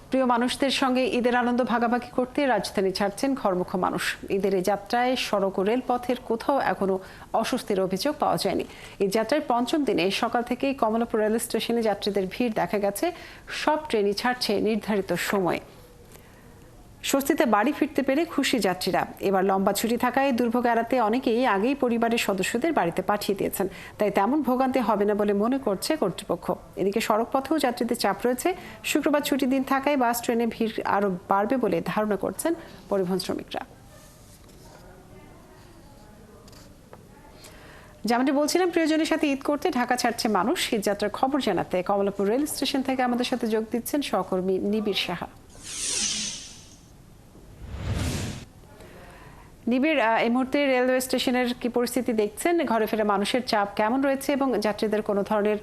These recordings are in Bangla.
প্রিয় মানুষদের সঙ্গে ঈদের আনন্দ ভাগাভাগি করতে রাজধানী ছাড়ছেন ঘরমুখো মানুষ। ঈদের এই যাত্রায় সড়ক ও রেলপথের কোথাও এখনো অস্বস্তির অভিযোগ পাওয়া যায়নি। এই যাত্রার পঞ্চম দিনে সকাল থেকেই কমলাপুর রেল স্টেশনে যাত্রীদের ভিড় দেখা গেছে। সব ট্রেনই ছাড়ছে নির্ধারিত সময়ে। স্বস্তিতে বাড়ি ফিরতে পেরে খুশি যাত্রীরা। এবার লম্বা ছুটি থাকায় দুর্ভোগ এড়াতে অনেকেই আগেই পরিবারের সদস্যদের বাড়িতে পাঠিয়ে দিয়েছেন, তাই তেমন ভোগান্তি হবে না বলে মনে করছে কর্তৃপক্ষ। এদিকে সড়ক পথেও যাত্রীদের চাপ রয়েছে। শুক্রবার ছুটির দিন থাকায় বাস ট্রেনে ভিড় আরও বাড়বে বলে ধারণা করছেন পরিবহন শ্রমিকরা। যেমনটি বলছিলাম, প্রিয়জনের সাথে ঈদ করতে ঢাকা ছাড়ছে মানুষ। ঈদ যাত্রার খবর জানাতে কমলাপুর রেল স্টেশন থেকে আমাদের সাথে যোগ দিচ্ছেন সহকর্মী নিবিড় সাহা। নিবিড়, এই মুহূর্তে রেলওয়ে স্টেশনের কি পরিস্থিতি দেখছেন? ঘরে ফেরা মানুষের চাপ কেমন রয়েছে এবং যাত্রীদের কোনো ধরনের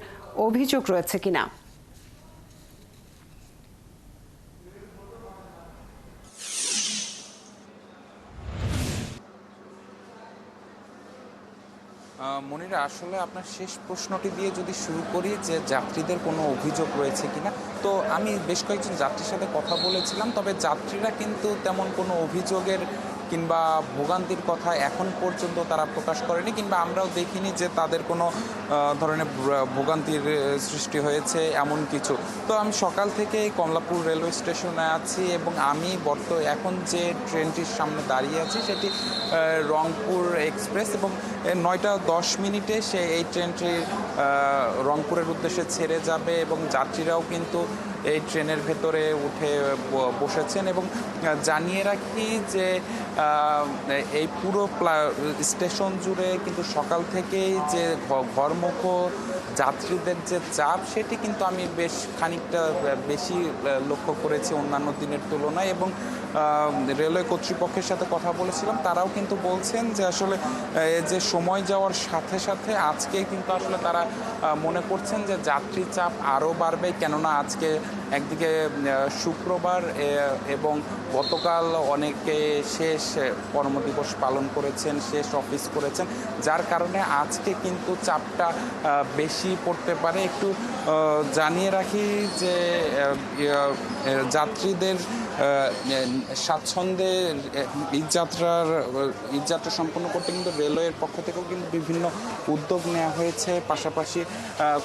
অভিযোগ রয়েছে কিনা? মনিরা, আসলে আপনার শেষ প্রশ্নটি দিয়ে যদি শুরু করি যে যাত্রীদের কোনো অভিযোগ রয়েছে কিনা, তো আমি বেশ কয়েকজন যাত্রীর সাথে কথা বলেছিলাম, তবে যাত্রীরা কিন্তু তেমন কোনো অভিযোগের কিংবা ভোগান্তির কথা এখন পর্যন্ত তারা প্রকাশ করেনি, কিংবা আমরাও দেখিনি যে তাদের কোনো ধরনের ভোগান্তির সৃষ্টি হয়েছে এমন কিছু। তো আমি সকাল থেকে কমলাপুর রেলওয়ে স্টেশনে আছি এবং আমি এখন যে ট্রেনটির সামনে দাঁড়িয়ে আছি সেটি রংপুর এক্সপ্রেস, এবং 9:10 সে এই ট্রেনটি রংপুরের উদ্দেশ্যে ছেড়ে যাবে এবং যাত্রীরাও কিন্তু এই ট্রেনের ভেতরে উঠে বসেছেন। এবং জানিয়ে রাখি যে এই পুরো স্টেশন জুড়ে কিন্তু সকাল থেকেই যে ঘরমুখো যাত্রীদের যে চাপ, সেটি কিন্তু আমি বেশ খানিকটা বেশি লক্ষ্য করেছি অন্যান্য দিনের তুলনায়। এবং রেলওয়ে কর্তৃপক্ষের সাথে কথা বলেছিলাম, তারাও কিন্তু বলছেন যে আসলে যে সময় যাওয়ার সাথে সাথে আজকে কিন্তু আসলে তারা মনে করছেন যে যাত্রী চাপ আরও বাড়বে, কেননা আজকে একদিকে শুক্রবার এবং গতকাল অনেকে শেষ কর্মদিবস পালন করেছেন, শেষ অফিস করেছেন, যার কারণে আজকে কিন্তু চাপটা বেশি পড়তে পারে। একটু জানিয়ে রাখি যে যাত্রীদের স্বাচ্ছন্দ্যে ঈদযাত্রা সম্পন্ন করতে কিন্তু রেলওয়ের পক্ষ থেকেও কিন্তু বিভিন্ন উদ্যোগ নেওয়া হয়েছে। পাশাপাশি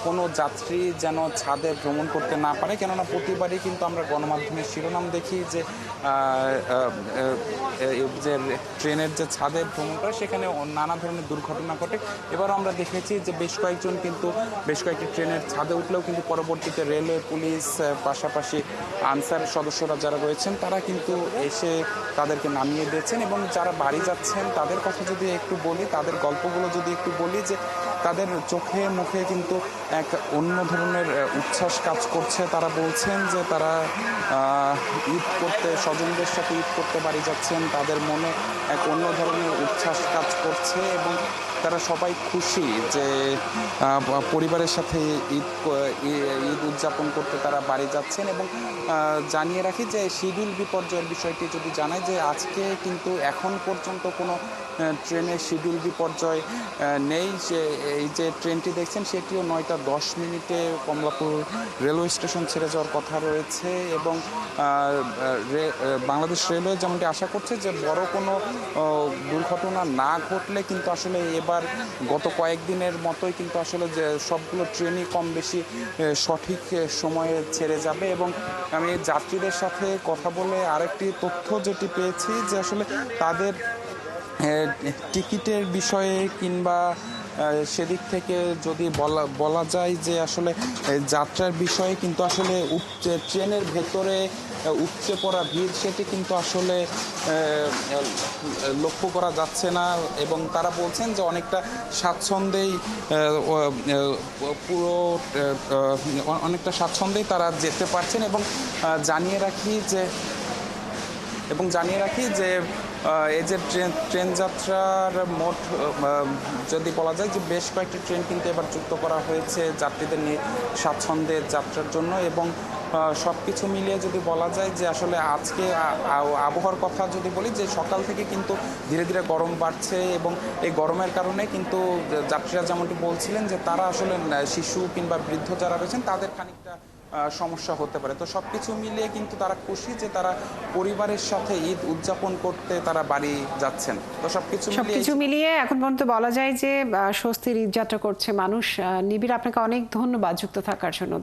কোনো যাত্রী যেন ছাদে ভ্রমণ করতে না পারে, কেননা প্রতিবারই কিন্তু আমরা গণমাধ্যমের শিরোনাম দেখি যে ট্রেনের যে ছাদে ভ্রমণ করে সেখানে নানা ধরনের দুর্ঘটনা ঘটে। এবারও আমরা দেখেছি যে বেশ কয়েকটি ট্রেনের ছাদে উঠলেও কিন্তু পরবর্তীতে রেলওয়ে পুলিশ, পাশাপাশি আনসার সদস্যরা যারা রয়েছেন তারা কিন্তু এসে তাদেরকে নামিয়ে দিয়েছেন। এবং যারা বাড়ি যাচ্ছেন তাদের কথা যদি একটু বলি, তাদের গল্পগুলো যদি একটু বলি, যে তাদের চোখে মুখে কিন্তু এক অন্য ধরনের উচ্ছ্বাস কাজ করছে। তারা বলছেন যে তারা ঈদ করতে, স্বজনদের সাথে ঈদ করতে বাড়ি যাচ্ছেন, তাদের মনে এক অন্য ধরনের উচ্ছ্বাস কাজ করছে এবং তারা সবাই খুশি যে পরিবারের সাথে ঈদ উদযাপন করতে তারা বাড়ি যাচ্ছেন। এবং জানিয়ে রাখি যে শিডিউল বিপর্যয়ের বিষয়টি যদি জানাই, যে আজকে কিন্তু এখন পর্যন্ত কোনো ট্রেনের শিডিউল বিপর্যয় নেই। এই যে ট্রেনটি দেখছেন সেটিও 9:10 কমলাপুর রেলওয়ে স্টেশন ছেড়ে যাওয়ার কথা রয়েছে। এবং বাংলাদেশ রেলওয়ে যেমনটি আশা করছে যে বড় কোনো দুর্ঘটনা না ঘটলে কিন্তু আসলে এবার গত কয়েকদিনের মতোই কিন্তু আসলে যে সবগুলো ট্রেনই কম বেশি সঠিক সময়ে ছেড়ে যাবে। এবং আমি যাত্রীদের সাথে কথা বলে আরেকটি তথ্য যেটি পেয়েছি, যে আসলে তাদের টিকিটের বিষয়ে কিংবা সেদিক থেকে যদি বলা যায় যে আসলে যাত্রার বিষয়ে কিন্তু আসলে ট্রেনের ভেতরে উপচে পড়া ভিড় সেটি কিন্তু আসলে লক্ষ্য করা যাচ্ছে না। এবং তারা বলছেন যে অনেকটা স্বাচ্ছন্দ্যেই তারা যেতে পারছেন। এবং জানিয়ে রাখি যে এই যে ট্রেন যাত্রার মোট যদি বলা যায় যে বেশ কয়েকটি ট্রেন কিন্তু এবার যুক্ত করা হয়েছে যাত্রীদের নিয়ে স্বাচ্ছন্দ্যের যাত্রার জন্য। এবং সব কিছু মিলিয়ে যদি বলা যায় যে আসলে আজকে আবহাওয়ার কথা যদি বলি, যে সকাল থেকে কিন্তু ধীরে ধীরে গরম বাড়ছে এবং এই গরমের কারণে কিন্তু যাত্রীরা যেমনটি বলছিলেন যে তারা আসলে শিশু কিংবা বৃদ্ধ যারা রয়েছেন তাদের খানিকটা সমস্যা হতে পারে। তো সবকিছু মিলিয়ে কিন্তু তারা খুশি যে তারা পরিবারের সাথে ঈদ উদযাপন করতে তারা বাড়ি যাচ্ছেন। তো সবকিছু মিলিয়ে এখন পর্যন্ত বলা যায় যে স্বস্তির ঈদ যাত্রা করছে মানুষ। নিবিড়, আপনাকে অনেক ধন্যবাদ যুক্ত থাকার জন্য।